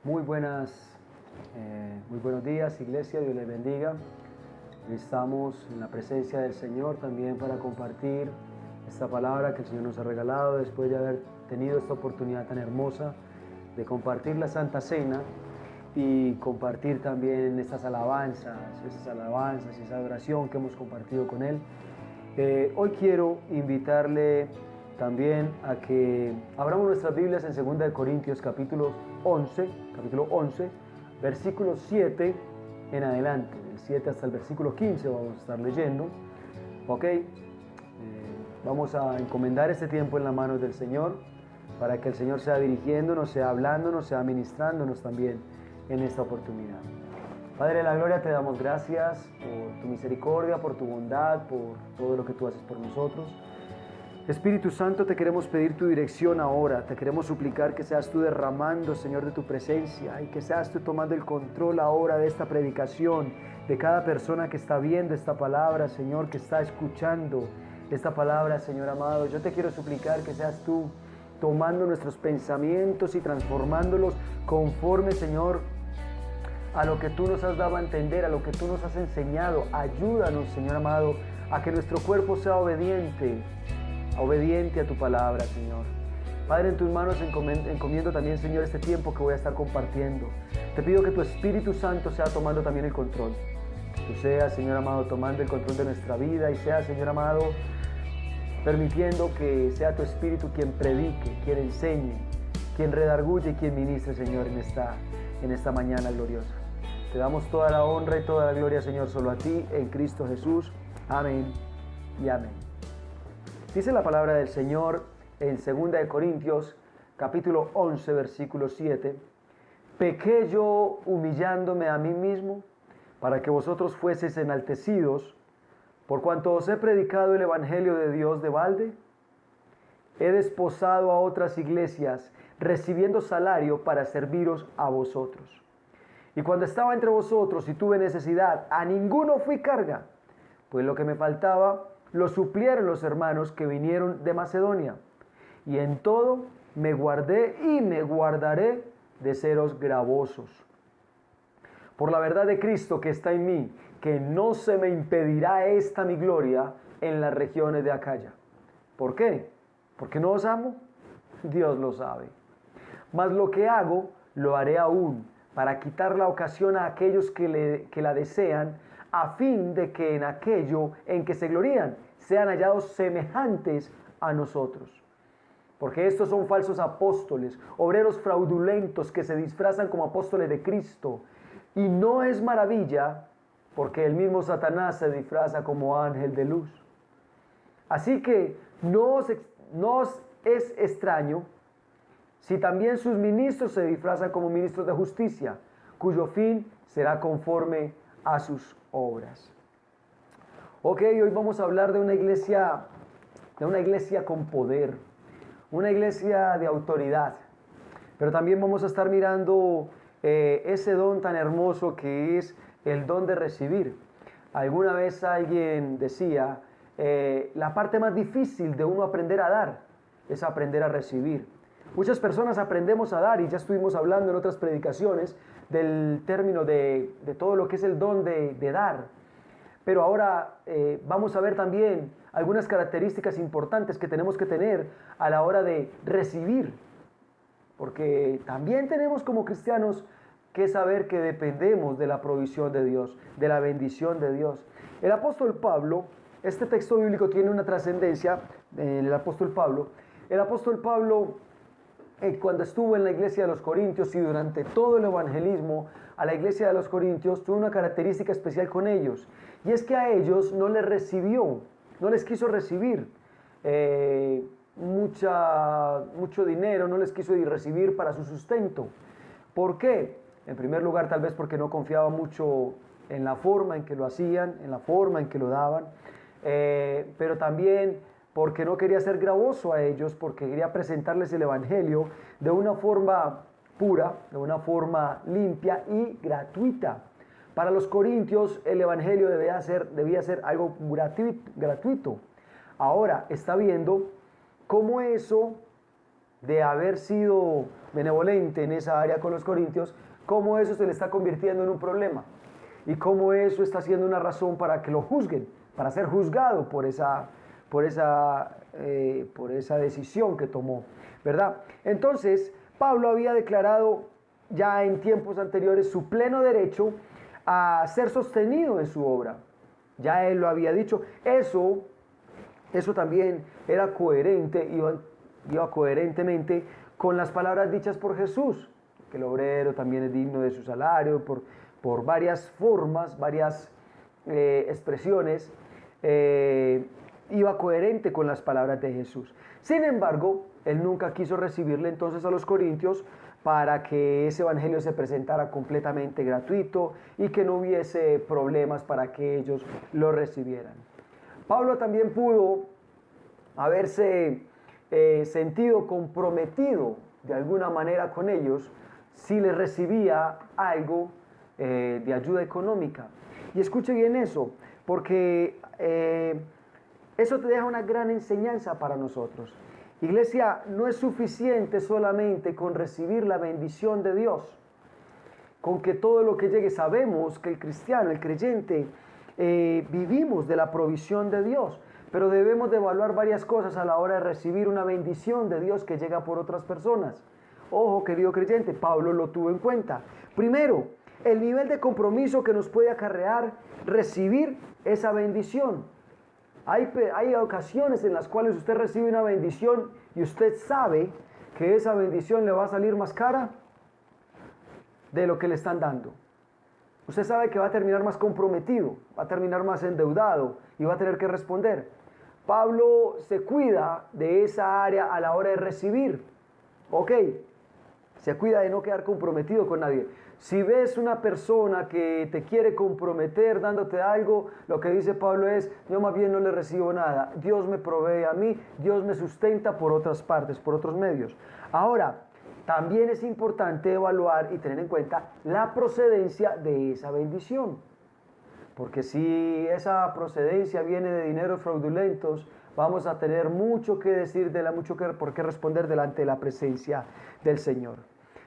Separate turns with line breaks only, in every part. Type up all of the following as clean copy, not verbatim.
Muy buenos días, iglesia, Dios les bendiga. Estamos en la presencia del Señor también para compartir esta palabra que el Señor nos ha regalado después de haber tenido esta oportunidad tan hermosa de compartir la Santa Cena y compartir también estas alabanzas y esa adoración que hemos compartido con Él. Hoy quiero invitarle también a que abramos nuestras Biblias en 2 Corintios capítulo 11, versículo 7 en adelante, del 7 hasta el versículo 15 vamos a estar leyendo. Vamos a encomendar este tiempo en las manos del Señor para que el Señor sea dirigiéndonos, sea hablándonos, sea ministrándonos también en esta oportunidad. Padre de la gloria, te damos gracias por tu misericordia, por tu bondad, por todo lo que tú haces por nosotros. Espíritu Santo, te queremos pedir tu dirección ahora, te queremos suplicar que seas tú derramando, Señor, de tu presencia y que seas tú tomando el control ahora de esta predicación, de cada persona que está viendo esta palabra, Señor, que está escuchando esta palabra, Señor amado. Yo te quiero suplicar que seas tú tomando nuestros pensamientos y transformándolos conforme, Señor, a lo que tú nos has dado a entender, a lo que tú nos has enseñado. Ayúdanos, Señor amado, a que nuestro cuerpo sea obediente a tu palabra, Señor. Padre, en tus manos encomiendo también, Señor, este tiempo que voy a estar compartiendo. Te pido que tu Espíritu Santo sea tomando también el control. Tú seas, Señor amado, tomando el control de nuestra vida y seas, Señor amado, permitiendo que sea tu Espíritu quien predique, quien enseñe, quien redarguye y quien ministre, Señor, en esta mañana gloriosa. Te damos toda la honra y toda la gloria, Señor, solo a ti, en Cristo Jesús. Amén y amén. Dice la palabra del Señor en 2 Corintios, capítulo 11, versículo 7. ¿Pequé yo humillándome a mí mismo para que vosotros fueseis enaltecidos, por cuanto os he predicado el evangelio de Dios de balde? He desposado a otras iglesias, recibiendo salario para serviros a vosotros. Y cuando estaba entre vosotros y tuve necesidad, a ninguno fui carga, pues lo que me faltaba lo suplieron los hermanos que vinieron de Macedonia. Y en todo me guardé y me guardaré de seros gravosos. Por la verdad de Cristo que está en mí, que no se me impedirá esta mi gloria en las regiones de Acaya. ¿Por qué? ¿Porque no os amo? Dios lo sabe. Mas lo que hago, lo haré aún, para quitar la ocasión a aquellos que la desean, a fin de que en aquello en que se glorían, sean hallados semejantes a nosotros. Porque estos son falsos apóstoles, obreros fraudulentos que se disfrazan como apóstoles de Cristo. Y no es maravilla, porque el mismo Satanás se disfraza como ángel de luz. Así que no os es extraño si también sus ministros se disfrazan como ministros de justicia, cuyo fin será conforme a sus obras. Hoy vamos a hablar de una iglesia con poder, una iglesia de autoridad, pero también vamos a estar mirando ese don tan hermoso que es el don de recibir. Alguna vez alguien decía, la parte más difícil de uno aprender a dar es aprender a recibir. Muchas personas aprendemos a dar y ya estuvimos hablando en otras predicaciones del término de todo lo que es el don de dar. Pero ahora vamos a ver también algunas características importantes que tenemos que tener a la hora de recibir. Porque también tenemos como cristianos que saber que dependemos de la provisión de Dios, de la bendición de Dios. El apóstol Pablo, este texto bíblico tiene una trascendencia, el apóstol Pablo, cuando estuvo en la iglesia de los Corintios y durante todo el evangelismo a la iglesia de los Corintios, tuvo una característica especial con ellos, y es que a ellos no les quiso recibir mucho dinero, no les quiso recibir para su sustento. ¿Por qué? En primer lugar, tal vez porque no confiaba mucho en la forma en que lo hacían, en la forma en que lo daban, pero también porque no quería ser gravoso a ellos, porque quería presentarles el evangelio de una forma pura, de una forma limpia y gratuita. Para los corintios el evangelio debía ser algo gratuito. Ahora está viendo cómo eso de haber sido benevolente en esa área con los corintios, cómo eso se le está convirtiendo en un problema y cómo eso está siendo una razón para que lo juzguen, para ser juzgado por esa decisión que tomó, ¿verdad? Entonces, Pablo había declarado ya en tiempos anteriores su pleno derecho a ser sostenido en su obra. Ya él lo había dicho. Eso también era coherente, iba coherentemente con las palabras dichas por Jesús, que el obrero también es digno de su salario, por varias formas, varias expresiones, iba coherente con las palabras de Jesús. Sin embargo, él nunca quiso recibirle entonces a los corintios para que ese evangelio se presentara completamente gratuito y que no hubiese problemas para que ellos lo recibieran. Pablo también pudo haberse sentido comprometido de alguna manera con ellos si les recibía algo de ayuda económica. Y escuche bien eso, porque eso te deja una gran enseñanza para nosotros. Iglesia, no es suficiente solamente con recibir la bendición de Dios, con que todo lo que llegue. Sabemos que el cristiano, el creyente, vivimos de la provisión de Dios, pero debemos de evaluar varias cosas a la hora de recibir una bendición de Dios que llega por otras personas. Ojo, querido creyente, Pablo lo tuvo en cuenta. Primero, el nivel de compromiso que nos puede acarrear recibir esa bendición. Hay ocasiones en las cuales usted recibe una bendición y usted sabe que esa bendición le va a salir más cara de lo que le están dando. Usted sabe que va a terminar más comprometido, va a terminar más endeudado y va a tener que responder. Pablo se cuida de esa área a la hora de recibir. Ok, se cuida de no quedar comprometido con nadie. Si ves una persona que te quiere comprometer dándote algo, lo que dice Pablo es: yo más bien no le recibo nada. Dios me provee a mí, Dios me sustenta por otras partes, por otros medios. Ahora, también es importante evaluar y tener en cuenta la procedencia de esa bendición. Porque si esa procedencia viene de dineros fraudulentos, vamos a tener mucho que decir mucho por qué responder delante de la presencia del Señor.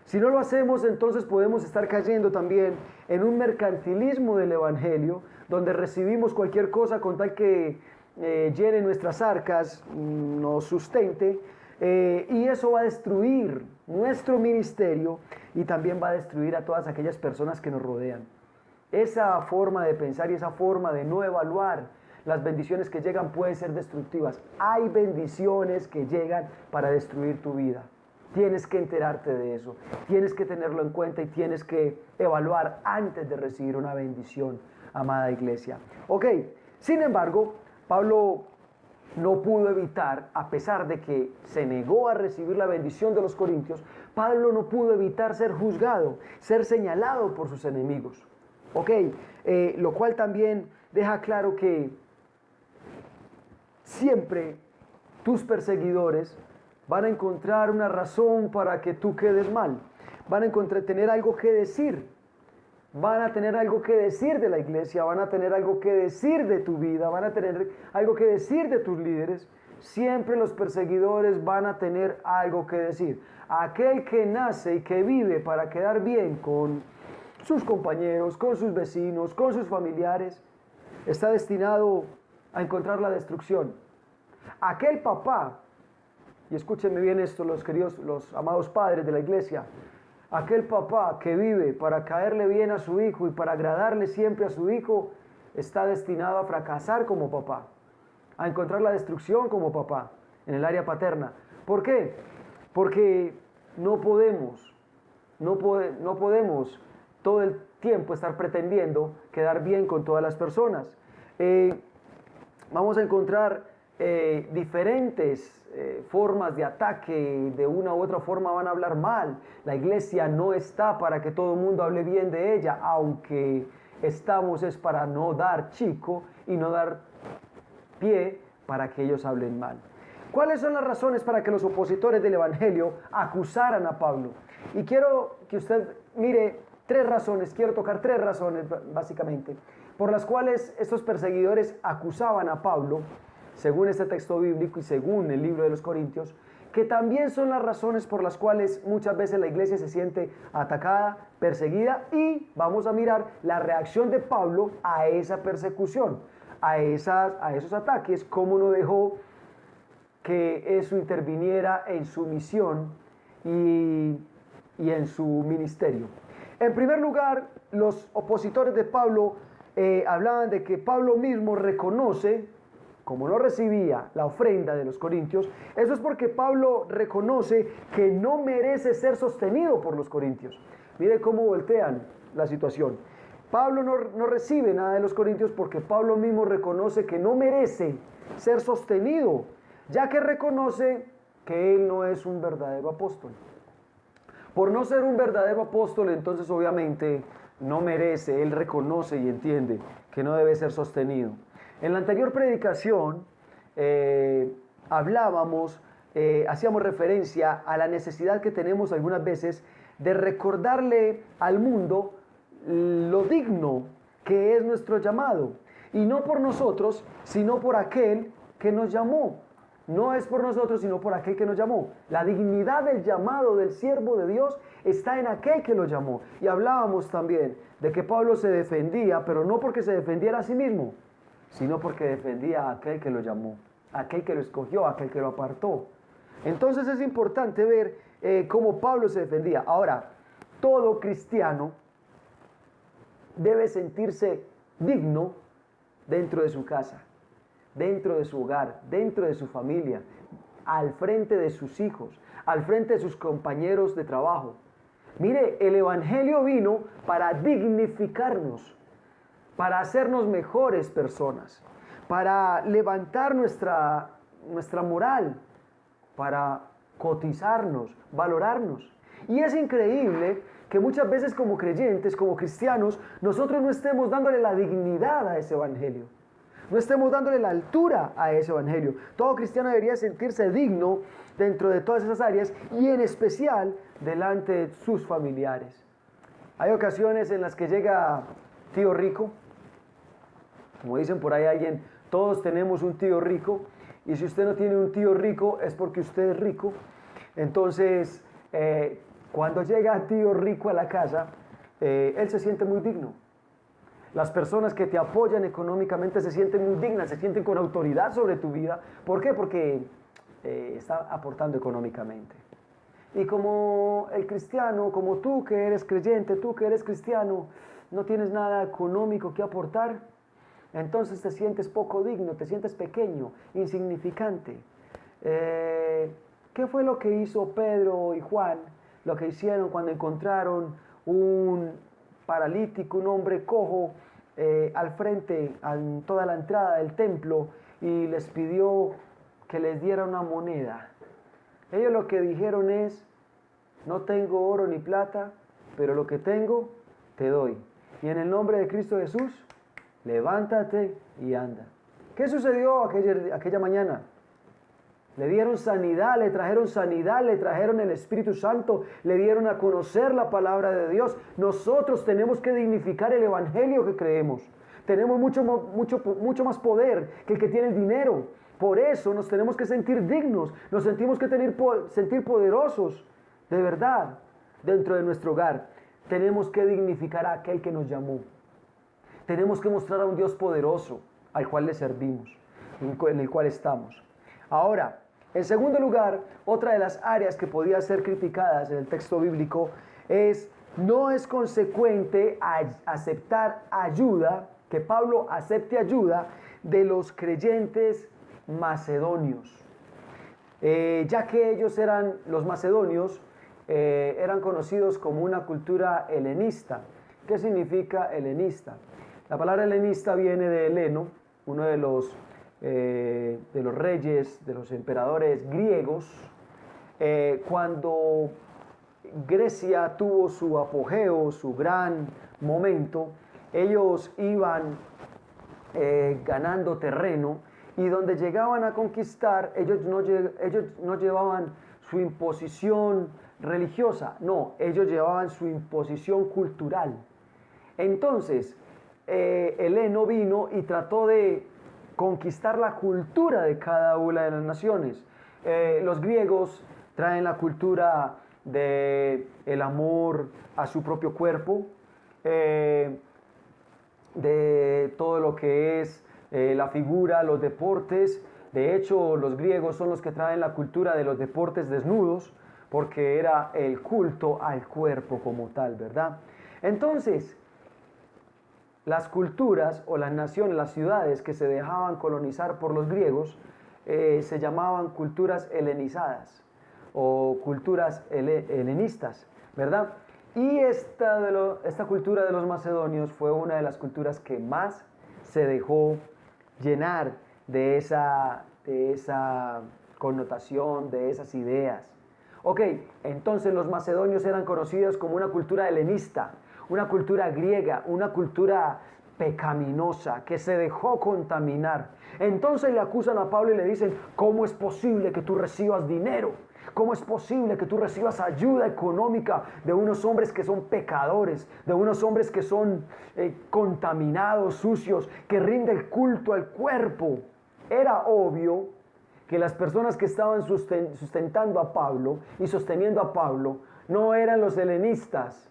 Si no lo hacemos, entonces podemos estar cayendo también en un mercantilismo del Evangelio, donde recibimos cualquier cosa con tal que llene nuestras arcas, nos sustente, y eso va a destruir nuestro ministerio y también va a destruir a todas aquellas personas que nos rodean. Esa forma de pensar y esa forma de no evaluar las bendiciones que llegan pueden ser destructivas. Hay bendiciones que llegan para destruir tu vida. Tienes que enterarte de eso, tienes que tenerlo en cuenta y tienes que evaluar antes de recibir una bendición, amada iglesia. Ok, sin embargo, Pablo no pudo evitar, a pesar de que se negó a recibir la bendición de los corintios, Pablo no pudo evitar ser juzgado, ser señalado por sus enemigos. Ok, lo cual también deja claro que siempre tus perseguidores van a encontrar una razón para que tú quedes mal. Van a tener algo que decir. Van a tener algo que decir de la iglesia, van a tener algo que decir de tu vida, van a tener algo que decir de tus líderes. Siempre los perseguidores van a tener algo que decir. Aquel que nace y que vive para quedar bien con sus compañeros, con sus vecinos, con sus familiares, está destinado a encontrar la destrucción. Aquel papá, y escúchenme bien esto, los queridos, los amados padres de la iglesia, aquel papá que vive para caerle bien a su hijo y para agradarle siempre a su hijo, está destinado a fracasar como papá, a encontrar la destrucción como papá en el área paterna. ¿Por qué? Porque no podemos todo el tiempo estar pretendiendo quedar bien con todas las personas. Vamos a encontrar diferentes formas de ataque, de una u otra forma van a hablar mal. La iglesia no está para que todo el mundo hable bien de ella, aunque estamos es para no dar chico y no dar pie para que ellos hablen mal. ¿Cuáles son las razones para que los opositores del Evangelio acusaran a Pablo? Y quiero que usted mire quiero tocar tres razones básicamente, por las cuales estos perseguidores acusaban a Pablo, según este texto bíblico y según el libro de los Corintios, que también son las razones por las cuales muchas veces la iglesia se siente atacada, perseguida, y vamos a mirar la reacción de Pablo a esa persecución, a esos ataques, cómo no dejó que eso interviniera en su misión y en su ministerio. En primer lugar, los opositores de Pablo hablaban de que Pablo mismo reconoce, como no recibía la ofrenda de los corintios, eso es porque Pablo reconoce que no merece ser sostenido por los corintios. Mire cómo voltean la situación. Pablo no recibe nada de los corintios porque Pablo mismo reconoce que no merece ser sostenido, ya que reconoce que él no es un verdadero apóstol. Por no ser un verdadero apóstol, entonces obviamente no merece, él reconoce y entiende que no debe ser sostenido. En la anterior predicación hacíamos referencia a la necesidad que tenemos algunas veces de recordarle al mundo lo digno que es nuestro llamado. Y no por nosotros, sino por aquel que nos llamó. No es por nosotros, sino por aquel que nos llamó. La dignidad del llamado del siervo de Dios está en aquel que lo llamó. Y hablábamos también de que Pablo se defendía, pero no porque se defendiera a sí mismo, sino porque defendía a aquel que lo llamó, a aquel que lo escogió, a aquel que lo apartó. Entonces es importante ver cómo Pablo se defendía. Ahora, todo cristiano debe sentirse digno dentro de su casa, dentro de su hogar, dentro de su familia, al frente de sus hijos, al frente de sus compañeros de trabajo. Mire, el Evangelio vino para dignificarnos, para hacernos mejores personas, para levantar nuestra moral, para cotizarnos, valorarnos. Y es increíble que muchas veces como creyentes, como cristianos, nosotros no estemos dándole la dignidad a ese Evangelio. No estemos dándole la altura a ese Evangelio. Todo cristiano debería sentirse digno dentro de todas esas áreas y en especial delante de sus familiares. Hay ocasiones en las que llega tío rico. Como dicen por ahí alguien, todos tenemos un tío rico. Y si usted no tiene un tío rico es porque usted es rico. Entonces, cuando llega tío rico a la casa, él se siente muy digno. Las personas que te apoyan económicamente se sienten muy dignas, se sienten con autoridad sobre tu vida. ¿Por qué? Porque está aportando económicamente. Y como el cristiano, como tú que eres creyente, tú que eres cristiano, no tienes nada económico que aportar, entonces te sientes poco digno, te sientes pequeño, insignificante. ¿Qué fue lo que hizo Pedro y Juan? Lo que hicieron cuando encontraron un paralítico, un hombre cojo, al frente, en toda la entrada del templo, y les pidió que les diera una moneda. Ellos lo que dijeron es: no tengo oro ni plata, pero lo que tengo te doy. Y en el nombre de Cristo Jesús, levántate y anda. ¿Qué sucedió aquella mañana? Le dieron sanidad, le trajeron el Espíritu Santo, le dieron a conocer la palabra de Dios. Nosotros tenemos que dignificar el Evangelio que creemos. Tenemos mucho más poder que el que tiene el dinero. Por eso nos tenemos que sentir dignos, nos sentimos que sentir poderosos, de verdad, dentro de nuestro hogar. Tenemos que dignificar a aquel que nos llamó. Tenemos que mostrar a un Dios poderoso al cual le servimos, en el cual estamos. Ahora, en segundo lugar, otra de las áreas que podía ser criticadas en el texto bíblico es: no es consecuente aceptar ayuda, que Pablo acepte ayuda de los creyentes macedonios. Ya que ellos los macedonios, eran conocidos como una cultura helenista. ¿Qué significa helenista? La palabra helenista viene de Heleno, uno de los reyes, de los emperadores griegos. Cuando Grecia tuvo su apogeo, su gran momento, ellos iban ganando terreno, y donde llegaban a conquistar, ellos no llevaban su imposición religiosa, no, ellos llevaban su imposición cultural. Entonces, Heleno vino y trató de conquistar la cultura de cada una de las naciones. Los griegos traen la cultura del amor a su propio cuerpo, de todo lo que es la figura, los deportes. De hecho, los griegos son los que traen la cultura de los deportes desnudos, porque era el culto al cuerpo como tal, ¿verdad? Entonces, las culturas o las naciones, las ciudades que se dejaban colonizar por los griegos, se llamaban culturas helenizadas o culturas helenistas, ¿verdad? Y esta cultura de los macedonios fue una de las culturas que más se dejó llenar de esa connotación, de esas ideas. Ok, entonces los macedonios eran conocidos como una cultura helenista, una cultura griega, una cultura pecaminosa que se dejó contaminar. Entonces le acusan a Pablo y le dicen, ¿cómo es posible que tú recibas dinero? ¿Cómo es posible que tú recibas ayuda económica de unos hombres que son pecadores, de unos hombres que son contaminados, sucios, que rinden culto al cuerpo? Era obvio que las personas que estaban sustentando a Pablo y sosteniendo a Pablo no eran los helenistas,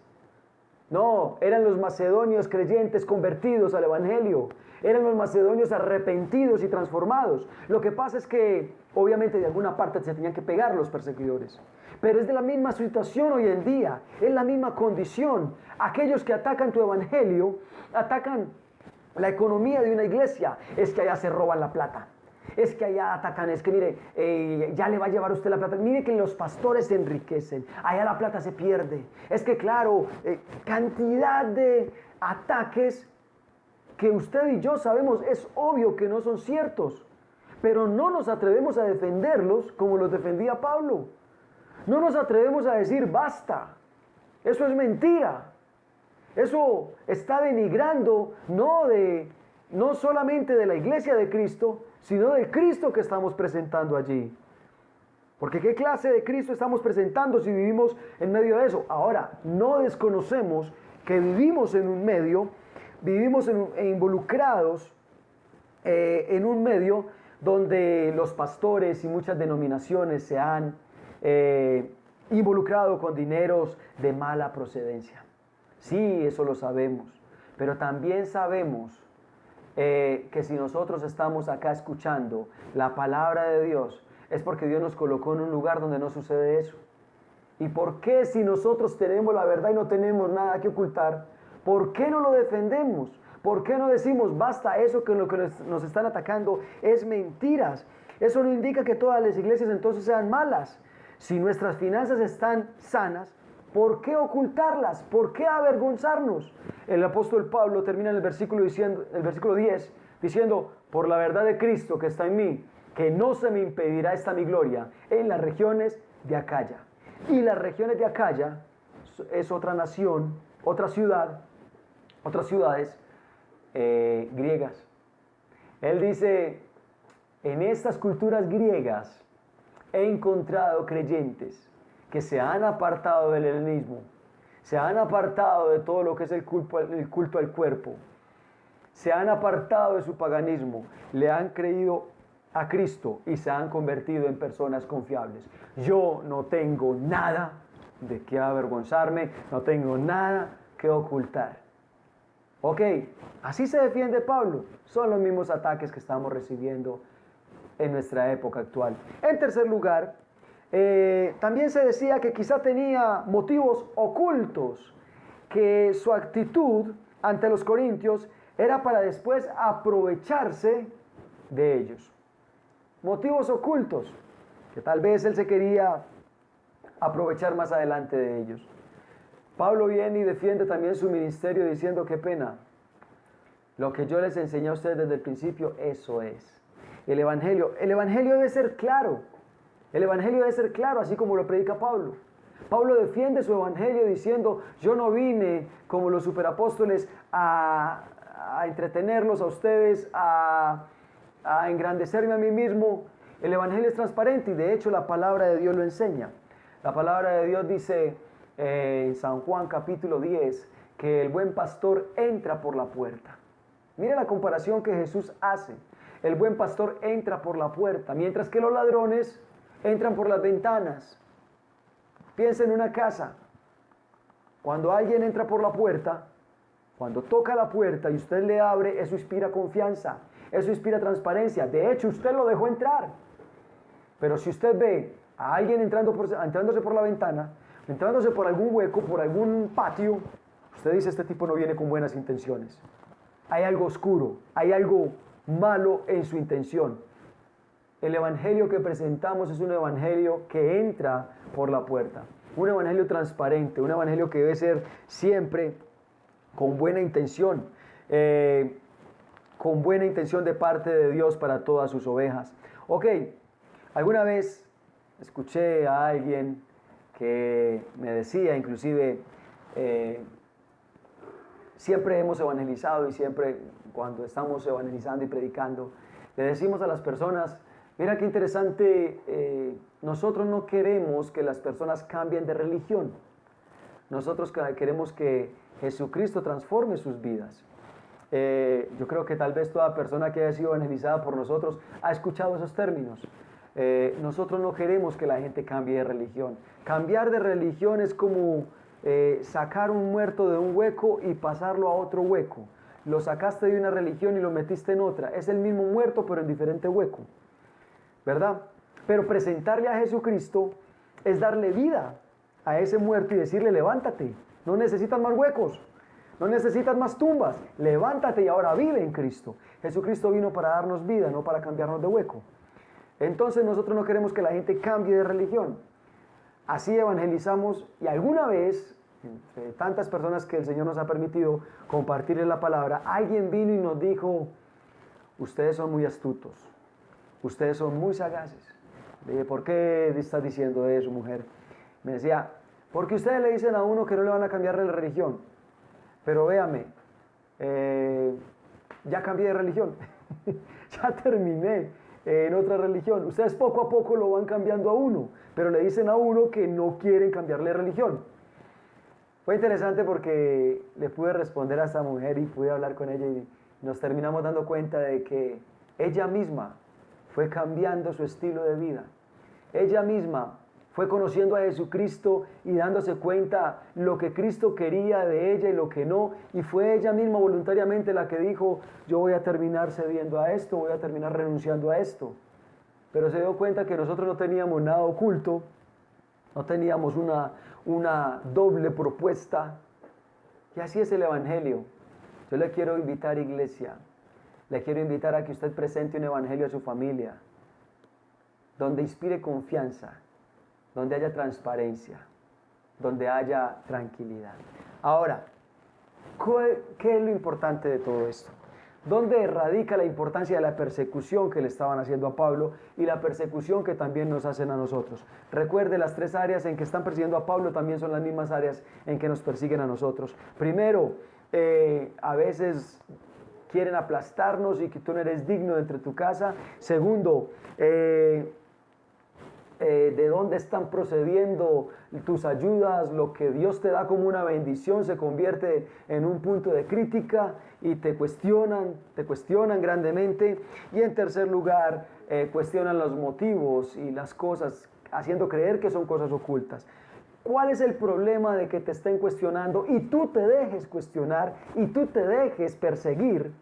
no, eran los macedonios creyentes convertidos al evangelio, eran los macedonios arrepentidos y transformados. Lo que pasa es que obviamente de alguna parte se tenían que pegar los perseguidores, pero es de la misma situación hoy en día, es la misma condición. Aquellos que atacan tu evangelio, atacan la economía de una iglesia, es que allá se roban la plata. Es que allá atacan, es que mire, ya le va a llevar usted la plata. Mire que los pastores se enriquecen, allá la plata se pierde. Es que claro, cantidad de ataques que usted y yo sabemos, es obvio que no son ciertos, pero no nos atrevemos a defenderlos como los defendía Pablo. No nos atrevemos a decir basta, eso es mentira. Eso está denigrando no solamente de la iglesia de Cristo, sino del Cristo que estamos presentando allí. Porque ¿qué clase de Cristo estamos presentando si vivimos en medio de eso? Ahora, no desconocemos que vivimos en un medio, involucrados en un medio donde los pastores y muchas denominaciones se han involucrado con dineros de mala procedencia. Sí, eso lo sabemos, pero también sabemos que si nosotros estamos acá escuchando la palabra de Dios, es porque Dios nos colocó en un lugar donde no sucede eso. ¿Y por qué si nosotros tenemos la verdad y no tenemos nada que ocultar, por qué no lo defendemos? ¿Por qué no decimos basta, eso que lo que nos están atacando es mentiras? Eso no indica que todas las iglesias entonces sean malas. Si nuestras finanzas están sanas, ¿por qué ocultarlas? ¿Por qué avergonzarnos? El apóstol Pablo termina en el versículo 10 diciendo, por la verdad de Cristo que está en mí, que no se me impedirá esta mi gloria en las regiones de Acaya. Y las regiones de Acaya es otra nación, otra ciudad, otras ciudades griegas. Él dice, en estas culturas griegas he encontrado creyentes que se han apartado del helenismo, se han apartado de todo lo que es el culto al cuerpo, se han apartado de su paganismo, le han creído a Cristo y se han convertido en personas confiables. Yo no tengo nada de qué avergonzarme, no tengo nada que ocultar. Ok, así se defiende Pablo. Son los mismos ataques que estamos recibiendo en nuestra época actual. En tercer lugar, también se decía que quizá tenía motivos ocultos, que su actitud ante los corintios era para después aprovecharse de ellos. Motivos ocultos, que tal vez él se quería aprovechar más adelante de ellos. Pablo viene y defiende también su ministerio diciendo, qué pena, lo que yo les enseñé a ustedes desde el principio, eso es. El evangelio debe ser claro. El evangelio debe ser claro, así como lo predica Pablo. Pablo defiende su evangelio diciendo, yo no vine como los superapóstoles a entretenerlos a ustedes, a engrandecerme a mí mismo. El evangelio es transparente y de hecho la palabra de Dios lo enseña. La palabra de Dios dice en San Juan capítulo 10 que el buen pastor entra por la puerta. Mira la comparación que Jesús hace. El buen pastor entra por la puerta, mientras que los ladrones entran por las ventanas. Piensa en una casa. Cuando alguien entra por la puerta, cuando toca la puerta y usted le abre, eso inspira confianza, eso inspira transparencia. De hecho, usted lo dejó entrar. Pero si usted ve a alguien entrándose por la ventana, entrándose por algún hueco, por algún patio, usted dice, este tipo no viene con buenas intenciones. Hay algo oscuro, hay algo malo en su intención. El evangelio que presentamos es un evangelio que entra por la puerta. Un evangelio transparente, un evangelio que debe ser siempre con buena intención. Con buena intención de parte de Dios para todas sus ovejas. Ok, alguna vez escuché a alguien que me decía, inclusive, siempre hemos evangelizado y siempre cuando estamos evangelizando y predicando, le decimos a las personas, mira qué interesante, nosotros no queremos que las personas cambien de religión. Nosotros queremos que Jesucristo transforme sus vidas. Yo creo que tal vez toda persona que haya sido evangelizada por nosotros ha escuchado esos términos. Nosotros no queremos que la gente cambie de religión. Cambiar de religión es como sacar un muerto de un hueco y pasarlo a otro hueco. Lo sacaste de una religión y lo metiste en otra. Es el mismo muerto pero en diferente hueco, ¿verdad? Pero presentarle a Jesucristo es darle vida a ese muerto y decirle, levántate, no necesitas más huecos, no necesitas más tumbas, levántate y ahora vive en Cristo. Jesucristo vino para darnos vida, no para cambiarnos de hueco. Entonces nosotros no queremos que la gente cambie de religión. Así evangelizamos y alguna vez, entre tantas personas que el Señor nos ha permitido compartirles la palabra, alguien vino y nos dijo, ustedes son muy astutos, ustedes son muy sagaces. Le dije, ¿por qué estás diciendo eso, mujer? Me decía, porque ustedes le dicen a uno que no le van a cambiar de religión. Pero véame, ya cambié de religión, ya terminé en otra religión. Ustedes poco a poco lo van cambiando a uno, pero le dicen a uno que no quieren cambiarle de religión. Fue interesante porque le pude responder a esta mujer y pude hablar con ella y nos terminamos dando cuenta de que ella misma fue cambiando su estilo de vida. Ella misma fue conociendo a Jesucristo y dándose cuenta lo que Cristo quería de ella y lo que no. Y fue ella misma voluntariamente la que dijo, yo voy a terminar cediendo a esto, voy a terminar renunciando a esto. Pero se dio cuenta que nosotros no teníamos nada oculto, no teníamos una doble propuesta. Y así es el evangelio. Yo le quiero invitar, iglesia, le quiero invitar a que usted presente un evangelio a su familia, donde inspire confianza, donde haya transparencia, donde haya tranquilidad. Ahora, ¿qué es lo importante de todo esto? ¿Dónde radica la importancia de la persecución que le estaban haciendo a Pablo y la persecución que también nos hacen a nosotros? Recuerde, las tres áreas en que están persiguiendo a Pablo también son las mismas áreas en que nos persiguen a nosotros. Primero, a veces quieren aplastarnos y que tú no eres digno de entre tu casa. Segundo, de dónde están procediendo tus ayudas, lo que Dios te da como una bendición se convierte en un punto de crítica y te cuestionan grandemente. Y en tercer lugar, cuestionan los motivos y las cosas, haciendo creer que son cosas ocultas. ¿Cuál es el problema de que te estén cuestionando y tú te dejes cuestionar y tú te dejes perseguir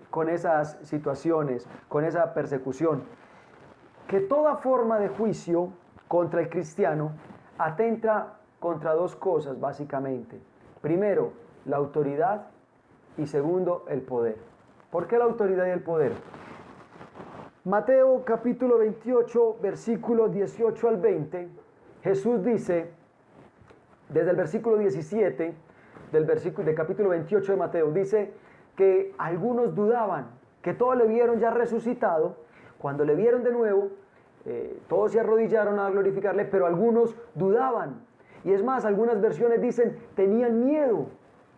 con esas situaciones, con esa persecución? Que toda forma de juicio contra el cristiano atenta contra dos cosas básicamente. Primero, la autoridad y segundo, el poder. ¿Por qué la autoridad y el poder? Mateo capítulo 28, versículos 18 al 20, Jesús dice, desde el versículo 17 del capítulo 28 de Mateo, dice que algunos dudaban, que todos le vieron ya resucitado. Cuando le vieron de nuevo, todos se arrodillaron a glorificarle, pero algunos dudaban. Y es más, algunas versiones dicen, tenían miedo.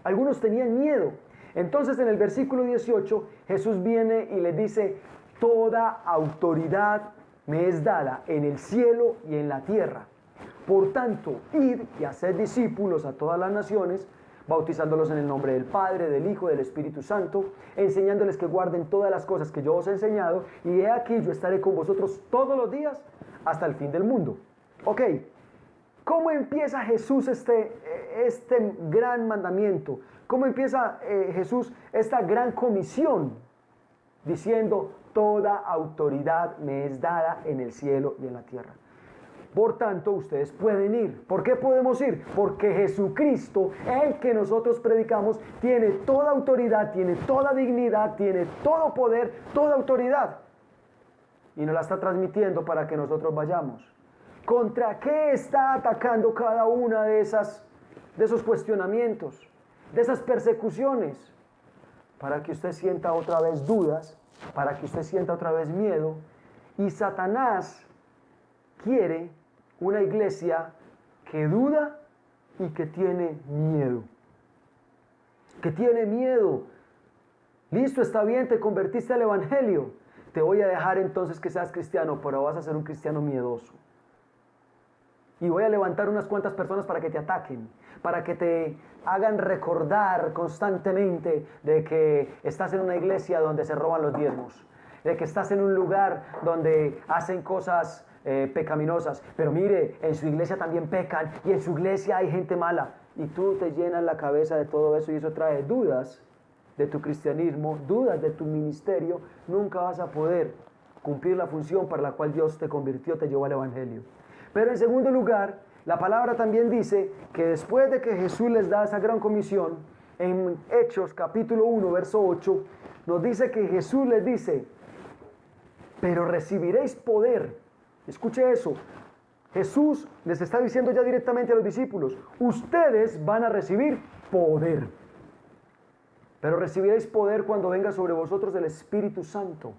Algunos tenían miedo. Entonces en el versículo 18, Jesús viene y les dice, toda autoridad me es dada en el cielo y en la tierra. Por tanto, id y haced discípulos a todas las naciones, bautizándolos en el nombre del Padre, del Hijo, del Espíritu Santo, enseñándoles que guarden todas las cosas que yo os he enseñado, y he aquí yo estaré con vosotros todos los días hasta el fin del mundo. Ok, ¿cómo empieza Jesús este gran mandamiento? ¿Cómo empieza Jesús esta gran comisión? Diciendo, toda autoridad me es dada en el cielo y en la tierra. Por tanto, ustedes pueden ir. ¿Por qué podemos ir? Porque Jesucristo, el que nosotros predicamos, tiene toda autoridad, tiene toda dignidad, tiene todo poder, toda autoridad. Y nos la está transmitiendo para que nosotros vayamos. ¿Contra qué está atacando cada una de esos cuestionamientos, de esas persecuciones? Para que usted sienta otra vez dudas, para que usted sienta otra vez miedo. Y Satanás quiere una iglesia que duda y que tiene miedo. Que tiene miedo. Listo, está bien, te convertiste al evangelio. Te voy a dejar entonces que seas cristiano, pero vas a ser un cristiano miedoso. Y voy a levantar unas cuantas personas para que te ataquen, para que te hagan recordar constantemente de que estás en una iglesia donde se roban los diezmos, de que estás en un lugar donde hacen cosas pecaminosas. Pero mire, en su iglesia también pecan y en su iglesia hay gente mala. Y tú te llenas la cabeza de todo eso y eso trae dudas de tu cristianismo, dudas de tu ministerio. Nunca vas a poder cumplir la función para la cual Dios te convirtió, te llevó al evangelio. Pero en segundo lugar, la palabra también dice que después de que Jesús les da esa gran comisión, en Hechos capítulo 1, verso 8, nos dice que Jesús les dice, pero recibiréis poder. Escuche eso. Jesús les está diciendo ya directamente a los discípulos, ustedes van a recibir poder. Pero recibiréis poder cuando venga sobre vosotros el Espíritu Santo.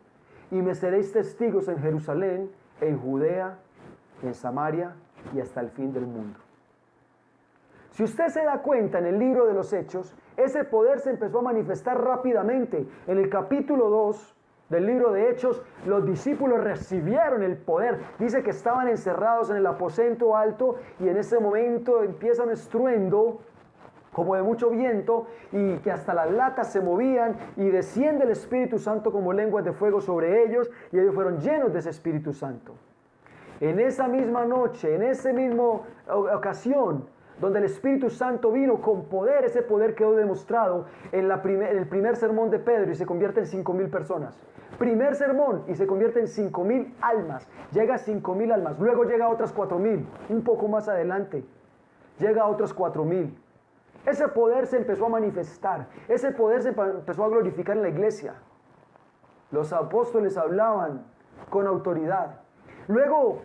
Y me seréis testigos en Jerusalén, en Judea, en Samaria y hasta el fin del mundo. Si usted se da cuenta en el libro de los Hechos, ese poder se empezó a manifestar rápidamente. En el capítulo 2 del libro de Hechos, los discípulos recibieron el poder. Dice que estaban encerrados en el aposento alto y en ese momento empieza un estruendo como de mucho viento y que hasta las latas se movían y desciende el Espíritu Santo como lenguas de fuego sobre ellos y ellos fueron llenos de ese Espíritu Santo. En esa misma noche, en esa misma ocasión, donde el Espíritu Santo vino con poder, ese poder quedó demostrado en el primer sermón de Pedro y se convierte en 5,000 personas. Primer sermón y se convierte en 5,000 almas. Llega a 5,000 almas, luego llega a otras 4,000, un poco más adelante, llega a otros 4,000. Ese poder se empezó a manifestar, ese poder se empezó a glorificar en la iglesia. Los apóstoles hablaban con autoridad. Luego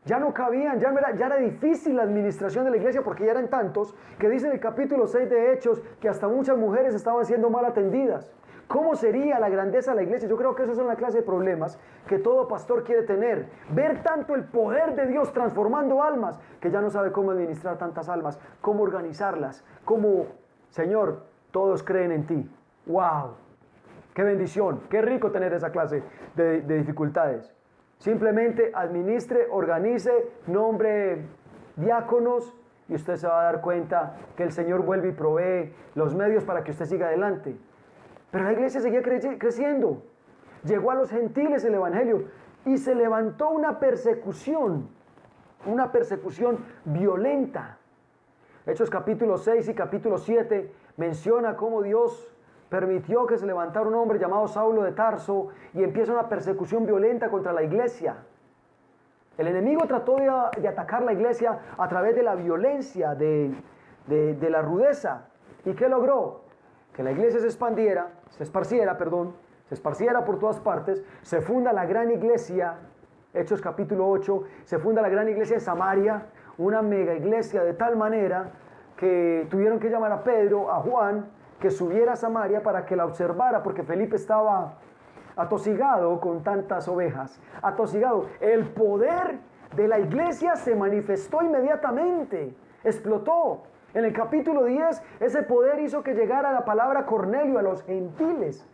ya no cabían, ya era difícil la administración de la iglesia porque ya eran tantos que dice en el capítulo 6 de Hechos que hasta muchas mujeres estaban siendo mal atendidas. ¿Cómo sería la grandeza de la iglesia? Yo creo que esos son la clase de problemas que todo pastor quiere tener. Ver tanto el poder de Dios transformando almas que ya no sabe cómo administrar tantas almas, cómo organizarlas, cómo, Señor, todos creen en ti. ¡Wow! ¡Qué bendición! ¡Qué rico tener esa clase de dificultades! Simplemente administre, organice, nombre diáconos y usted se va a dar cuenta que el Señor vuelve y provee los medios para que usted siga adelante. Pero la iglesia seguía creciendo. Llegó a los gentiles el evangelio y se levantó una persecución violenta. Hechos capítulo 6 y capítulo 7 menciona cómo Dios permitió que se levantara un hombre llamado Saulo de Tarso y empieza una persecución violenta contra la iglesia. El enemigo trató de atacar la iglesia a través de la violencia, de la rudeza. ¿Y qué logró? Que la iglesia se esparciera por todas partes. Se funda la gran iglesia, Hechos capítulo 8, se funda la gran iglesia en Samaria, una mega iglesia de tal manera que tuvieron que llamar a Pedro, a Juan, que subiera a Samaria para que la observara, porque Felipe estaba atosigado con tantas ovejas, atosigado. El poder de la iglesia se manifestó inmediatamente, explotó. En el capítulo 10, ese poder hizo que llegara la palabra Cornelio a los gentiles.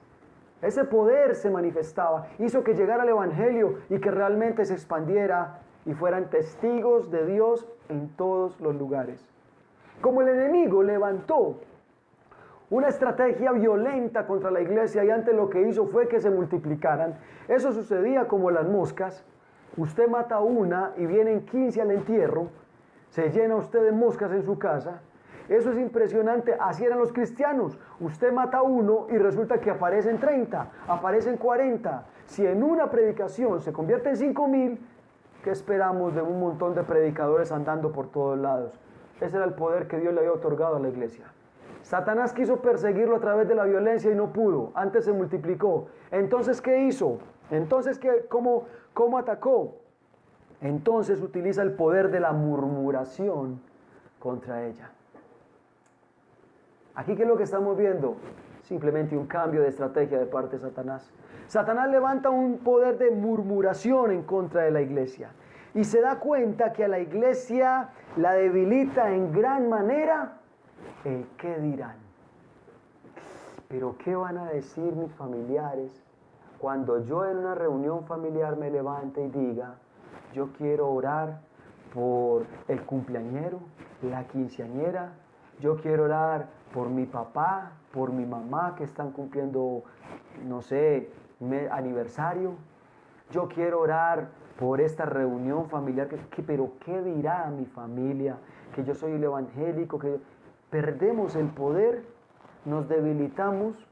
Ese poder se manifestaba, hizo que llegara el evangelio y que realmente se expandiera y fueran testigos de Dios en todos los lugares. Como el enemigo levantó una estrategia violenta contra la iglesia, y antes lo que hizo fue que se multiplicaran. Eso sucedía como las moscas. Usted mata una y vienen 15 al entierro, se llena usted de moscas en su casa. Eso es impresionante, así eran los cristianos. Usted mata uno y resulta que aparecen 30, aparecen 40. Si en una predicación se convierte en 5,000, ¿qué esperamos de un montón de predicadores andando por todos lados? Ese era el poder que Dios le había otorgado a la iglesia. Satanás quiso perseguirlo a través de la violencia y no pudo. Antes se multiplicó. Entonces, ¿qué hizo? Entonces, ¿cómo atacó? Entonces utiliza el poder de la murmuración contra ella. Aquí, ¿qué es lo que estamos viendo? Simplemente un cambio de estrategia de parte de Satanás. Satanás levanta un poder de murmuración en contra de la iglesia. Y se da cuenta que a la iglesia la debilita en gran manera el qué dirán. Pero ¿qué van a decir mis familiares cuando yo en una reunión familiar me levante y diga, yo quiero orar por el cumpleañero, la quinceañera, yo quiero orar por mi papá, por mi mamá que están cumpliendo, no sé, aniversario, yo quiero orar por esta reunión familiar, pero ¿qué dirá mi familia? Que yo soy el evangélico, que perdemos el poder, nos debilitamos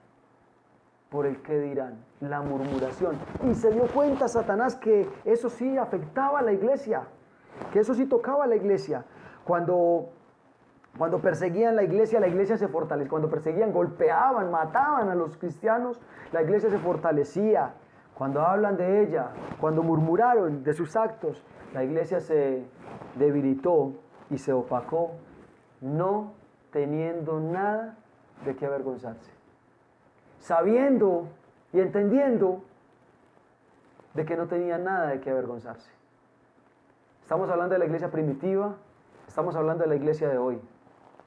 por el qué dirán, la murmuración. Y se dio cuenta Satanás que eso sí afectaba a la iglesia, que eso sí tocaba a la iglesia. Cuando perseguían la iglesia se fortalecía. Cuando perseguían, golpeaban, mataban a los cristianos, la iglesia se fortalecía. Cuando hablan de ella, cuando murmuraron de sus actos, la iglesia se debilitó y se opacó, no teniendo nada de qué avergonzarse. Sabiendo y entendiendo de que no tenía nada de qué avergonzarse. Estamos hablando de la iglesia primitiva, estamos hablando de la iglesia de hoy.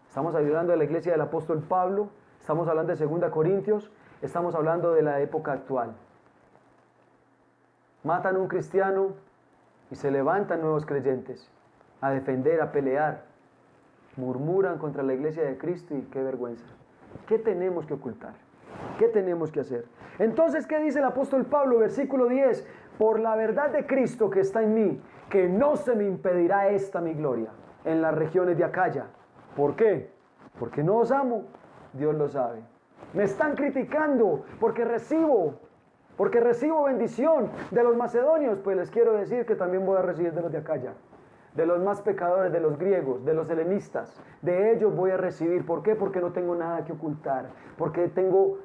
Estamos hablando de la iglesia del apóstol Pablo, estamos hablando de 2 Corintios, estamos hablando de la época actual. Matan a un cristiano y se levantan nuevos creyentes a defender, a pelear. Murmuran contra la iglesia de Cristo y qué vergüenza. ¿Qué tenemos que ocultar? ¿Qué tenemos que hacer? Entonces, ¿qué dice el apóstol Pablo? Versículo 10. Por la verdad de Cristo que está en mí, que no se me impedirá esta mi gloria en las regiones de Acaya. ¿Por qué? Porque no os amo. Dios lo sabe. Me están criticando porque recibo bendición de los macedonios. Pues les quiero decir que también voy a recibir de los de Acaya. De los más pecadores, de los griegos, de los helenistas. De ellos voy a recibir. ¿Por qué? Porque no tengo nada que ocultar. Porque tengo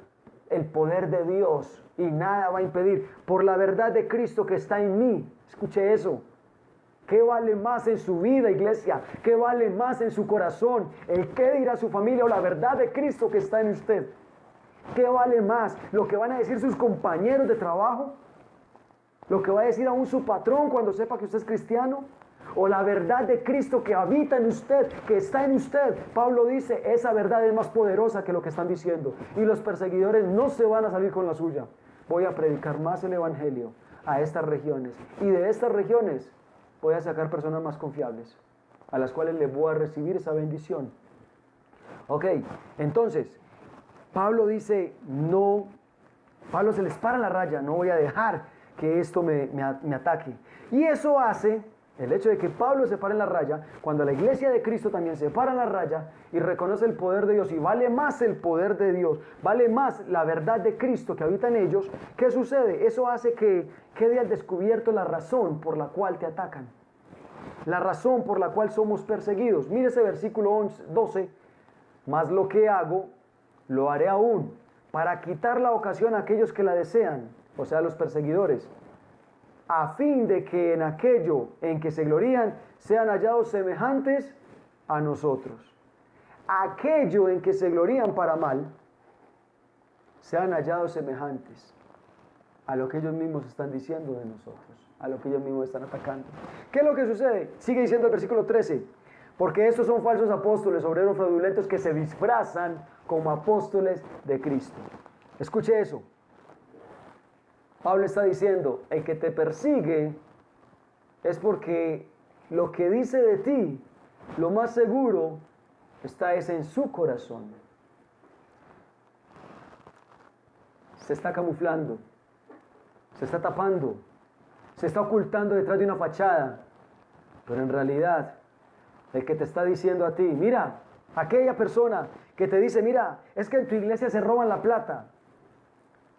el poder de Dios y nada va a impedir. Por la verdad de Cristo que está en mí. Escuche eso. ¿Qué vale más en su vida, iglesia? ¿Qué vale más en su corazón? ¿El qué dirá su familia o la verdad de Cristo que está en usted? ¿Qué vale más? ¿Lo que van a decir sus compañeros de trabajo? ¿Lo que va a decir aún su patrón cuando sepa que usted es cristiano? ¿O la verdad de Cristo que habita en usted, que está en usted? Pablo dice, esa verdad es más poderosa que lo que están diciendo. Y los perseguidores no se van a salir con la suya. Voy a predicar más el evangelio a estas regiones. Y de estas regiones voy a sacar personas más confiables, a las cuales les voy a recibir esa bendición. Ok, entonces, Pablo dice, no, Pablo se les para la raya, no voy a dejar que esto me ataque. Y eso hace, el hecho de que Pablo se pare en la raya, cuando la iglesia de Cristo también se para en la raya y reconoce el poder de Dios, y vale más el poder de Dios, vale más la verdad de Cristo que habita en ellos, ¿qué sucede? Eso hace que quede al descubierto la razón por la cual te atacan, la razón por la cual somos perseguidos. Mire ese versículo 12, mas lo que hago, lo haré aún, para quitar la ocasión a aquellos que la desean, o sea, los perseguidores, a fin de que en aquello en que se glorían sean hallados semejantes a nosotros. Aquello en que se glorían para mal, sean hallados semejantes a lo que ellos mismos están diciendo de nosotros, a lo que ellos mismos están atacando. ¿Qué es lo que sucede? Sigue diciendo el versículo 13, porque estos son falsos apóstoles, obreros fraudulentos que se disfrazan como apóstoles de Cristo. Escuche eso. Pablo está diciendo, el que te persigue es porque lo que dice de ti, lo más seguro, está es en su corazón. se está camuflando, se está tapando, se está ocultando detrás de una fachada. Pero en realidad, el que te está diciendo a ti, mira, aquella persona que te dice, mira, es que en tu iglesia se roban la plata,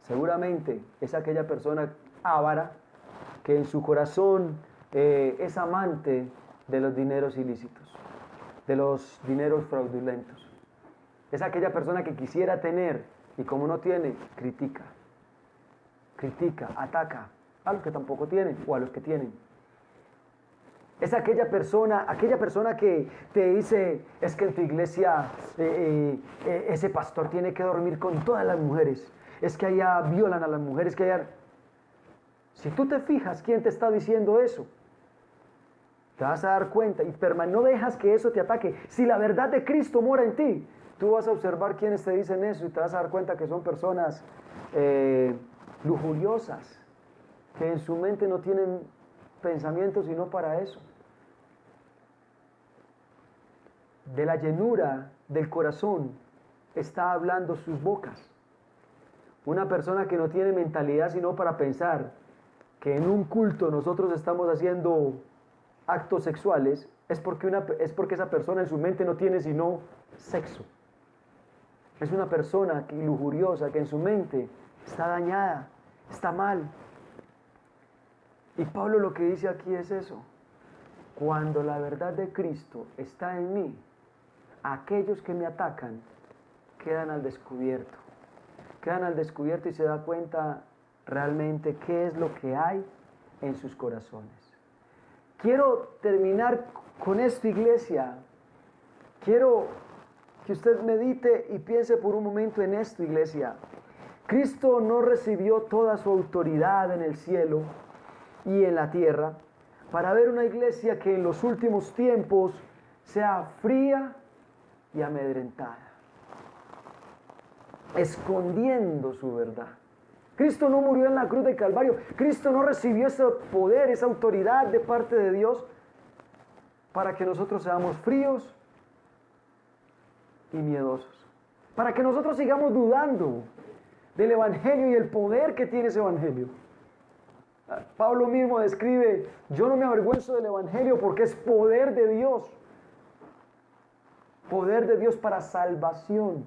seguramente es aquella persona avara que en su corazón es amante de los dineros ilícitos, de los dineros fraudulentos. Es aquella persona que quisiera tener y como no tiene, critica, ataca a los que tampoco tienen o a los que tienen. Es aquella persona que te dice, es que en tu iglesia ese pastor tiene que dormir con todas las mujeres, es que allá violan a las mujeres, que allá... Si tú te fijas quién te está diciendo eso, te vas a dar cuenta y no dejas que eso te ataque. Si la verdad de Cristo mora en ti, tú vas a observar quiénes te dicen eso y te vas a dar cuenta que son personas lujuriosas, que en su mente no tienen pensamientos sino para eso. De la llenura del corazón está hablando sus bocas. Una persona que no tiene mentalidad sino para pensar que en un culto nosotros estamos haciendo actos sexuales, es porque esa persona en su mente no tiene sino sexo. Es una persona lujuriosa que en su mente está dañada, está mal. Y Pablo lo que dice aquí es eso. Cuando la verdad de Cristo está en mí, aquellos que me atacan quedan al descubierto. Quedan al descubierto y se da cuenta realmente qué es lo que hay en sus corazones. Quiero terminar con esto, iglesia. Quiero que usted medite y piense por un momento en esto, iglesia. Cristo no recibió toda su autoridad en el cielo y en la tierra para ver una iglesia que en los últimos tiempos sea fría y amedrentada, escondiendo su verdad. Cristo no murió en la cruz del Calvario. Cristo no recibió ese poder, esa autoridad de parte de Dios para que nosotros seamos fríos y miedosos. Para que nosotros sigamos dudando del Evangelio y el poder que tiene ese Evangelio. Pablo mismo describe, yo no me avergüenzo del Evangelio porque es poder de Dios. Poder de Dios para salvación.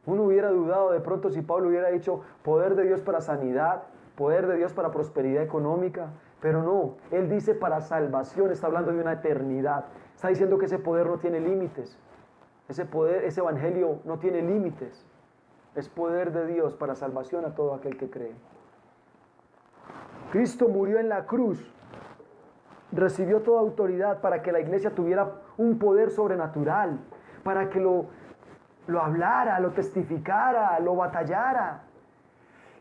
Uno hubiera dudado de pronto si Pablo hubiera dicho poder de Dios para sanidad, poder de Dios para prosperidad económica, pero no, él dice para salvación, está hablando de una eternidad, está diciendo que ese poder no tiene límites, ese poder, ese evangelio no tiene límites, es poder de Dios para salvación a todo aquel que cree. Cristo murió en la cruz, recibió toda autoridad para que la iglesia tuviera un poder sobrenatural, para que lo hablara, lo testificara, lo batallara.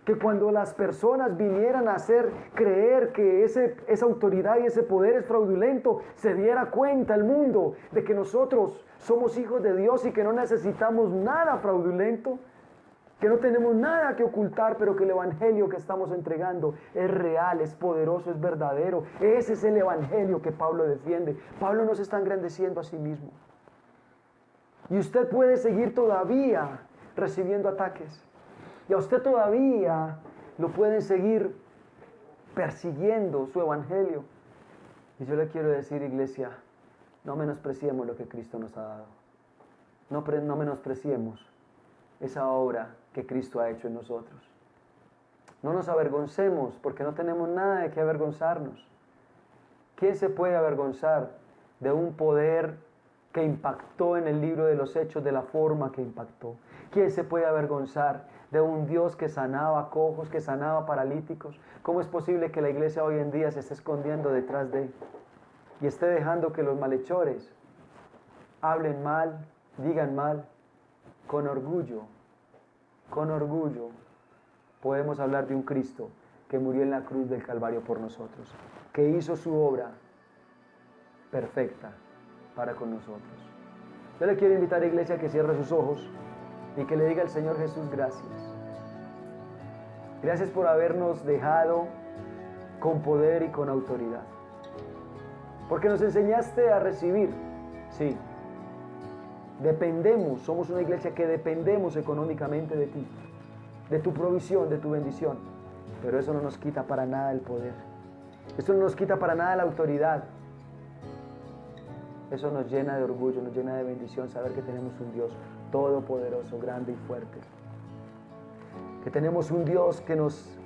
Que cuando las personas vinieran a hacer creer que esa autoridad y ese poder es fraudulento, se diera cuenta el mundo de que nosotros somos hijos de Dios y que no necesitamos nada fraudulento, que no tenemos nada que ocultar, pero que el evangelio que estamos entregando es real, es poderoso, es verdadero. Ese es el evangelio que Pablo defiende. Pablo no se está engrandeciendo a sí mismo. Y usted puede seguir todavía recibiendo ataques. Y a usted todavía lo pueden seguir persiguiendo su evangelio. Y yo le quiero decir, iglesia, no menospreciemos lo que Cristo nos ha dado. No menospreciemos esa obra que Cristo ha hecho en nosotros. No nos avergoncemos porque no tenemos nada de qué avergonzarnos. ¿Quién se puede avergonzar de un poder que impactó en el libro de los Hechos de la forma que impactó? ¿Quién se puede avergonzar de un Dios que sanaba cojos, que sanaba paralíticos? ¿Cómo es posible que la iglesia hoy en día se esté escondiendo detrás de y esté dejando que los malhechores hablen mal, digan mal? Con orgullo podemos hablar de un Cristo que murió en la cruz del Calvario por nosotros, que hizo su obra perfecta para con nosotros. Yo le quiero invitar, iglesia, que cierre sus ojos y que le diga al Señor Jesús, gracias. Gracias por habernos dejado con poder y con autoridad. Porque nos enseñaste a recibir. Sí, dependemos, somos una iglesia que dependemos económicamente de ti. de tu provisión, de tu bendición. Pero eso no nos quita para nada el poder. Eso no nos quita para nada la autoridad. Eso nos llena de orgullo, nos llena de bendición saber que tenemos un Dios todopoderoso, grande y fuerte. Que tenemos un Dios que nos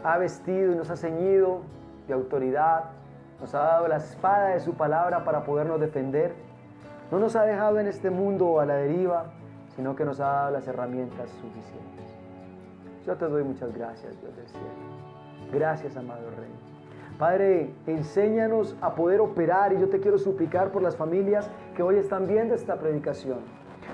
ha vestido y nos ha ceñido de autoridad, nos ha dado la espada de su palabra para podernos defender. No nos ha dejado en este mundo a la deriva, sino que nos ha dado las herramientas suficientes. Yo te doy muchas gracias, Dios del cielo. Gracias, amado Rey. Padre, enséñanos a poder operar, y yo te quiero suplicar por las familias que hoy están viendo esta predicación.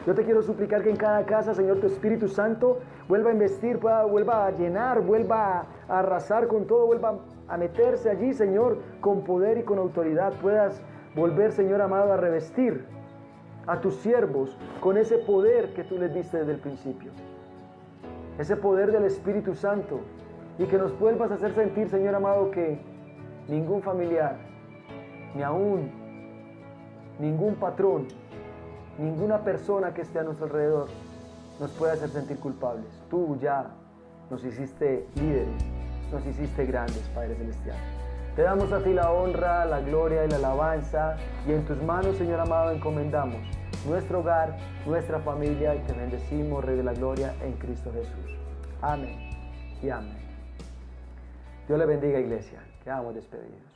Yo te quiero suplicar que en cada casa, Señor, tu Espíritu Santo vuelva a investir, vuelva a llenar, vuelva a arrasar con todo, vuelva a meterse allí, Señor, con poder y con autoridad. Puedas volver, Señor amado, a revestir a tus siervos con ese poder que tú les diste desde el principio. Ese poder del Espíritu Santo. Y que nos vuelvas a hacer sentir, Señor amado, que ningún familiar, ni aún ningún patrón, ninguna persona que esté a nuestro alrededor nos puede hacer sentir culpables. Tú ya nos hiciste líderes, nos hiciste grandes, Padre Celestial. Te damos a ti la honra, la gloria y la alabanza, y en tus manos, Señor amado, encomendamos nuestro hogar, nuestra familia, y te bendecimos, Rey de la Gloria, en Cristo Jesús. Amén y amén. Dios le bendiga, iglesia. Quedamos despedidos.